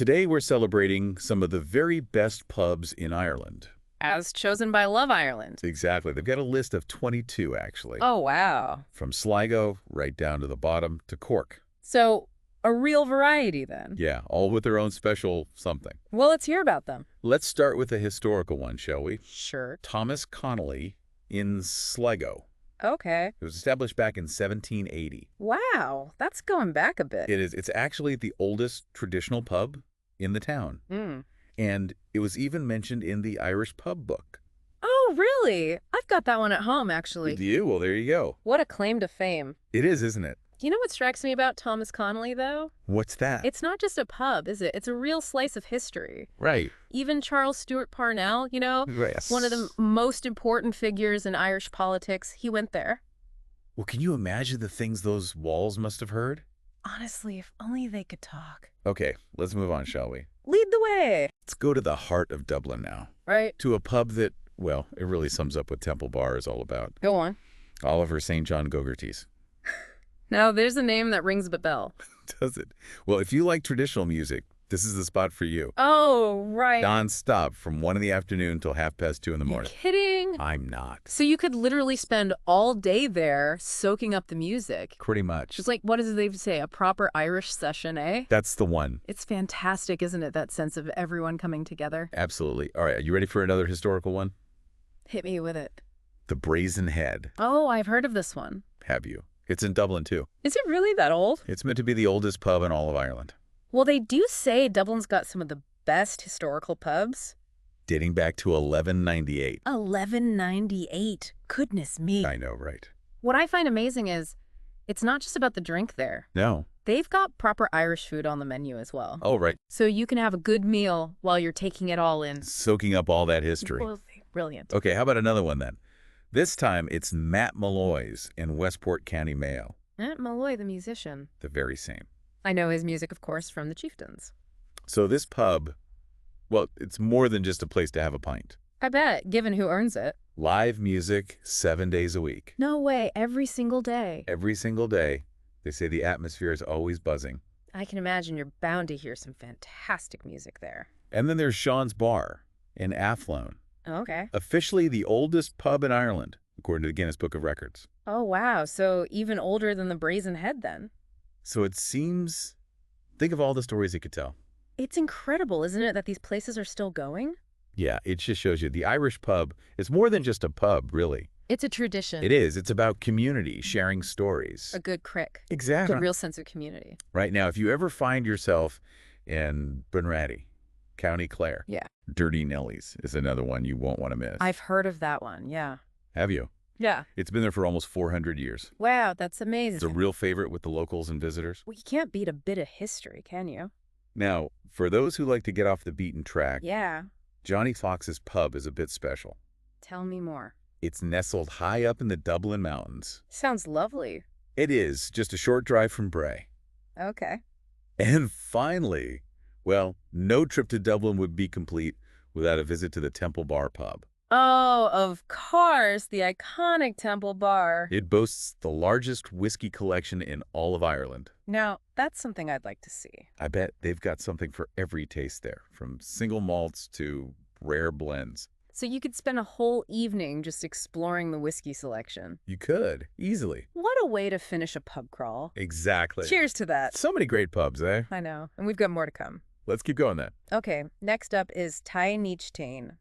Today we're celebrating some of the very best pubs in Ireland. As chosen by Love Ireland. Exactly. They've got a list of 22, actually. Oh, wow. From Sligo right down to the bottom to Cork. So, a real variety then. Yeah, all with their own special something. Well, let's hear about them. Let's start with a historical one, shall we? Sure. Thomas Connolly in Sligo. Okay. It was established back in 1780. Wow, that's going back a bit. It is. It's actually the oldest traditional pub in the town. And it was even mentioned in the Irish pub book. Oh, really? I've got that one at home, actually. Do you? Well, there you go. What a claim to fame. It is, isn't it? You know what strikes me about Thomas Connolly, though? What's that? It's not just a pub, is it? It's a real slice of history. Right. Even Charles Stewart Parnell, Yes. one of the most important figures in Irish politics, he went there. Well, can you imagine the things those walls must have heard? Honestly, if only they could talk. Okay, let's move on, shall we? Lead the way. Let's go to the heart of Dublin now. Right. To a pub that, well, it really sums up what Temple Bar is all about. Go on. Oliver St. John Gogarty's. Now, there's a name that rings a bell. Does it? Well, if you like traditional music, this is the spot for you. Oh, right. Non-stop from 1 in the afternoon till 2:30 in the morning. You're kidding? I'm not. So you could literally spend all day there soaking up the music. Pretty much. Just like, what does they say? A proper Irish session, eh? That's the one. It's fantastic, isn't it? That sense of everyone coming together. Absolutely. All right, are you ready for another historical one? Hit me with it. The Brazen Head. Oh, I've heard of this one. Have you? It's in Dublin, too. Is it really that old? It's meant to be the oldest pub in all of Ireland. Well, they do say Dublin's got some of the best historical pubs. Dating back to 1198. 1198. Goodness me. I know, right? What I find amazing is it's not just about the drink there. No. They've got proper Irish food on the menu as well. Oh, right. So you can have a good meal while you're taking it all in. Soaking up all that history. Well, brilliant. Okay, how about another one then? This time, it's Matt Malloy's in Westport County, Mayo. Matt Malloy, the musician. The very same. I know his music, of course, from the Chieftains. So this pub, well, it's more than just a place to have a pint. I bet, given who earns it. Live music 7 days a week. No way, every single day. Every single day. They say the atmosphere is always buzzing. I can imagine you're bound to hear some fantastic music there. And then there's Sean's Bar in Athlone. Okay. Officially the oldest pub in Ireland, according to the Guinness Book of Records. Oh, wow. So even older than the Brazen Head, then. So it seems, think of all the stories it could tell. It's incredible, isn't it, that these places are still going? Yeah, it just shows you the Irish pub is more than just a pub, really. It's a tradition. It is. It's about community, sharing stories. A good crick. Exactly. A real sense of community. Right now, if you ever find yourself in Bunratty, County Clare, Yeah. Dirty Nelly's is another one you won't want to miss. I've heard of that one, yeah. Have you? Yeah. It's been there for almost 400 years. Wow, that's amazing. It's a real favorite with the locals and visitors. Well, you can't beat a bit of history, can you? Now, for those who like to get off the beaten track, Yeah. Johnny Fox's pub is a bit special. Tell me more. It's nestled high up in the Dublin Mountains. Sounds lovely. It is, just a short drive from Bray. Okay. And finally, well, no trip to Dublin would be complete without a visit to the Temple Bar pub. Oh, of course, the iconic Temple Bar. It boasts the largest whiskey collection in all of Ireland. Now, that's something I'd like to see. I bet they've got something for every taste there, from single malts to rare blends. So you could spend a whole evening just exploring the whiskey selection. You could, easily. What a way to finish a pub crawl. Exactly. Cheers to that. So many great pubs, eh? I know, and we've got more to come. Let's keep going then. Okay, next up is Tyneachtain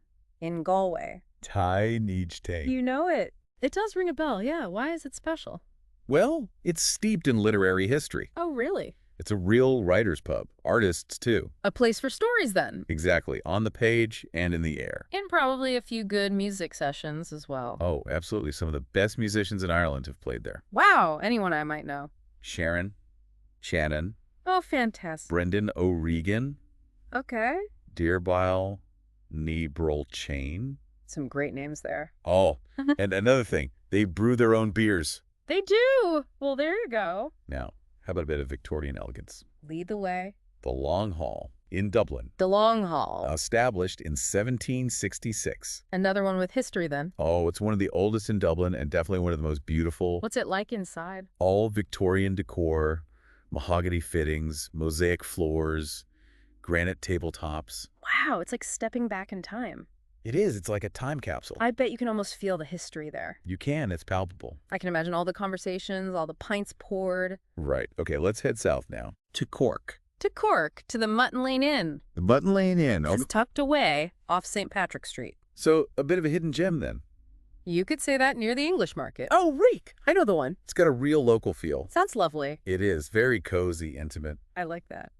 in Galway. Tyneachtain. You know it. It does ring a bell, yeah. Why is it special? Well, it's steeped in literary history. Oh, really? It's a real writer's pub. Artists, too. A place for stories, then. Exactly. On the page and in the air. And probably a few good music sessions as well. Oh, absolutely. Some of the best musicians in Ireland have played there. Wow, anyone I might know. Sharon, Shannon, Oh, fantastic. Brendan O'Regan, Okay. Dearbile, Nebrol Chain. Some great names there. Oh, and another thing, they brew their own beers. They do. Well, there you go. Now, how about a bit of Victorian elegance? Lead the way. The Long Hall in Dublin, The Long Hall. established in 1766. Another one with history, then. Oh, it's one of the oldest in Dublin and definitely one of the most beautiful. What's it like inside? All Victorian decor, mahogany fittings, mosaic floors, granite tabletops. Wow, it's like stepping back in time. It is. It's like a time capsule. I bet you can almost feel the history there. You can. It's palpable. I can imagine all the conversations, all the pints poured. Right. Okay, let's head south now to Cork. To Cork, to the Mutton Lane Inn. The Mutton Lane Inn. It's tucked away off St. Patrick Street. So a bit of a hidden gem then. You could say that near the English market. Oh, Reek! I know the one. It's got a real local feel. Sounds lovely. It is. Very cozy, intimate. I like that.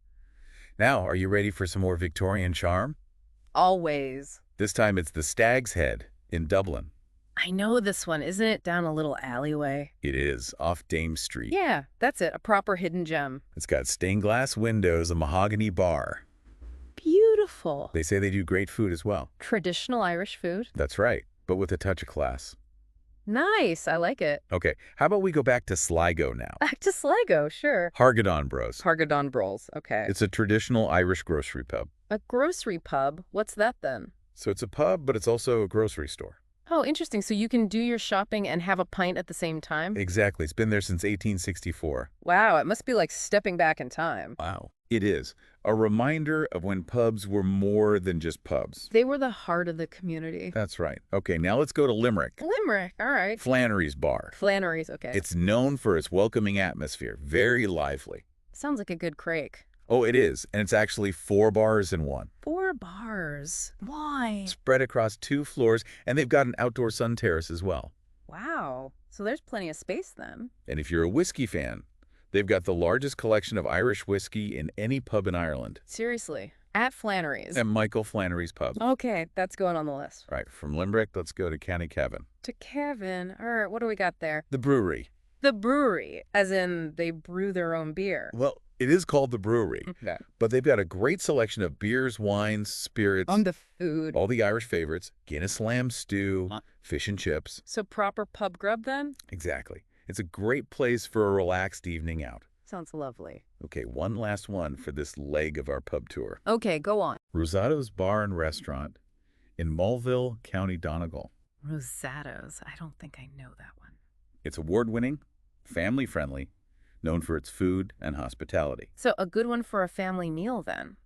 Now, are you ready for some more Victorian charm? Always. This time it's the Stag's Head in Dublin. I know this one. Isn't it down a little alleyway? It is, off Dame Street. Yeah, that's it. A proper hidden gem. It's got stained glass windows, a mahogany bar. Beautiful. They say they do great food as well. Traditional Irish food. That's right, but with a touch of class. Nice. I like it. Okay, how about we go back to Sligo now? Back to Sligo, sure. Hargadon Bros. Hargadon Bros. Okay. It's a traditional Irish grocery pub. A grocery pub? What's that then? So it's a pub, but it's also a grocery store. Oh, interesting. So you can do your shopping and have a pint at the same time? Exactly. It's been there since 1864. Wow, it must be like stepping back in time. Wow. It is. A reminder of when pubs were more than just pubs. They were the heart of the community. That's right. Okay, now let's go to Limerick. Limerick, all right. Flannery's Bar. Flannery's, okay. It's known for its welcoming atmosphere. Very lively. Sounds like a good crake. Oh, it is. And it's actually 4 bars in one. 4 bars. Why? Spread across 2 floors, and they've got an outdoor sun terrace as well. Wow. So there's plenty of space then. And if you're a whiskey fan, they've got the largest collection of Irish whiskey in any pub in Ireland. Seriously. At Flannery's. At Michael Flannery's Pub. Okay, that's going on the list. Right, from Limerick, let's go to County Kevin. To Kevin. All right, what do we got there? The brewery. The brewery, as in they brew their own beer. Well, it is called the brewery, Okay. but they've got a great selection of beers, wines, spirits, On the food. all the Irish favorites, Guinness lamb stew, fish and chips. So proper pub grub then? Exactly. It's a great place for a relaxed evening out. Sounds lovely. Okay, one last one for this leg of our pub tour. Okay, go on. Rosato's Bar and Restaurant in Mulville, County Donegal. Rosato's. I don't think I know that one. It's award-winning, family-friendly, known for its food and hospitality. So a good one for a family meal then.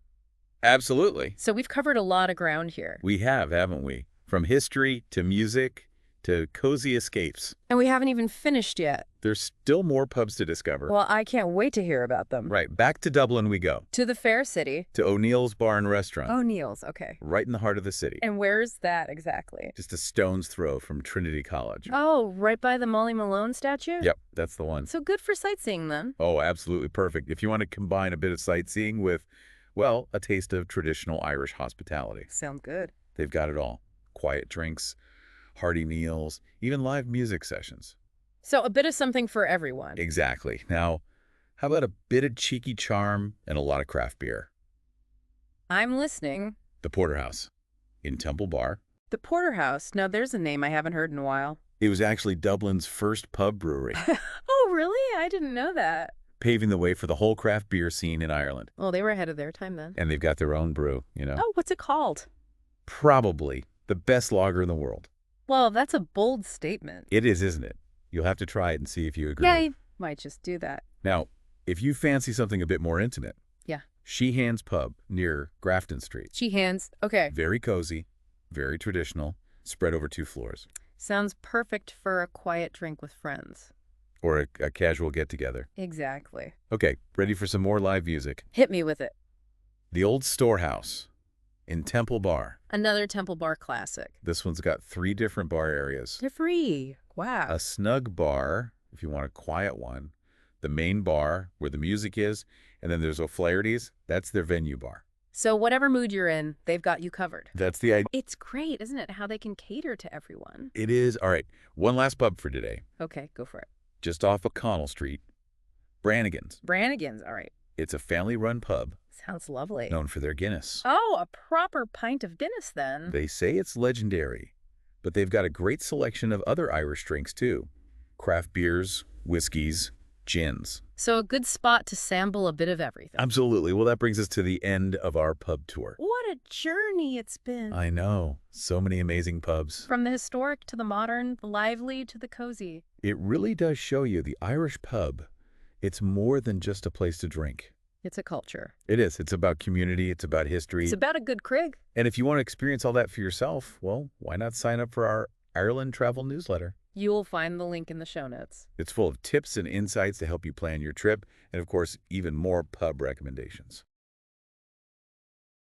Absolutely. So we've covered a lot of ground here. We have, haven't we? From history to music to cozy escapes. And we haven't even finished yet. There's still more pubs to discover. Well, I can't wait to hear about them. Right, back to Dublin we go. To the fair city. To O'Neill's Bar and Restaurant. O'Neill's, okay. Right in the heart of the city. And where's that exactly? Just a stone's throw from Trinity College. Oh, right by the Molly Malone statue? Yep, that's the one. So good for sightseeing then. Oh, absolutely perfect. If you want to combine a bit of sightseeing with, well, a taste of traditional Irish hospitality. Sounds good. They've got it all. Quiet drinks, hearty meals, even live music sessions. So a bit of something for everyone. Exactly. Now, how about a bit of cheeky charm and a lot of craft beer? I'm listening. The Porterhouse in Temple Bar. The Porterhouse. Now there's a name I haven't heard in a while. It was actually Dublin's first pub brewery, Oh, really? I didn't know that. paving the way for the whole craft beer scene in Ireland. Well, they were ahead of their time then. And they've got their own brew, you know. Oh, what's it called? Probably the best lager in the world. Well, that's a bold statement. It is, isn't it? You'll have to try it and see if you agree. Yeah, I might just do that. Now, if you fancy something a bit more intimate, Yeah. Sheehan's Pub near Grafton Street. Sheehan's. Okay. Very cozy, very traditional, spread over 2 floors. Sounds perfect for a quiet drink with friends. Or a casual get-together. Exactly. Okay, ready for some more live music? Hit me with it. The Old Storehouse in Temple Bar. Another Temple Bar classic. This one's got 3 different bar areas. They're free. Wow. A snug bar, if you want a quiet one. The main bar, where the music is. And then there's O'Flaherty's. That's their venue bar. So whatever mood you're in, they've got you covered. That's the idea. It's great, isn't it, how they can cater to everyone? It is. All right, one last pub for today. Okay, go for it. Just off O'Connell Street. Brannigan's. Brannigan's, all right. It's a family-run pub Sounds lovely. known for their Guinness. Oh, a proper pint of Guinness then. They say it's legendary, but they've got a great selection of other Irish drinks, too. Craft beers, whiskeys, gins. So a good spot to sample a bit of everything. Absolutely. Well, that brings us to the end of our pub tour. What a journey it's been. I know. So many amazing pubs. From the historic to the modern, the lively to the cozy. It really does show you the Irish pub. It's more than just a place to drink. It's a culture. It is. It's about community. It's about history. It's about a good Craig. And if you want to experience all that for yourself, well, why not sign up for our Ireland travel newsletter? You'll find the link in the show notes. It's full of tips and insights to help you plan your trip, and of course, even more pub recommendations.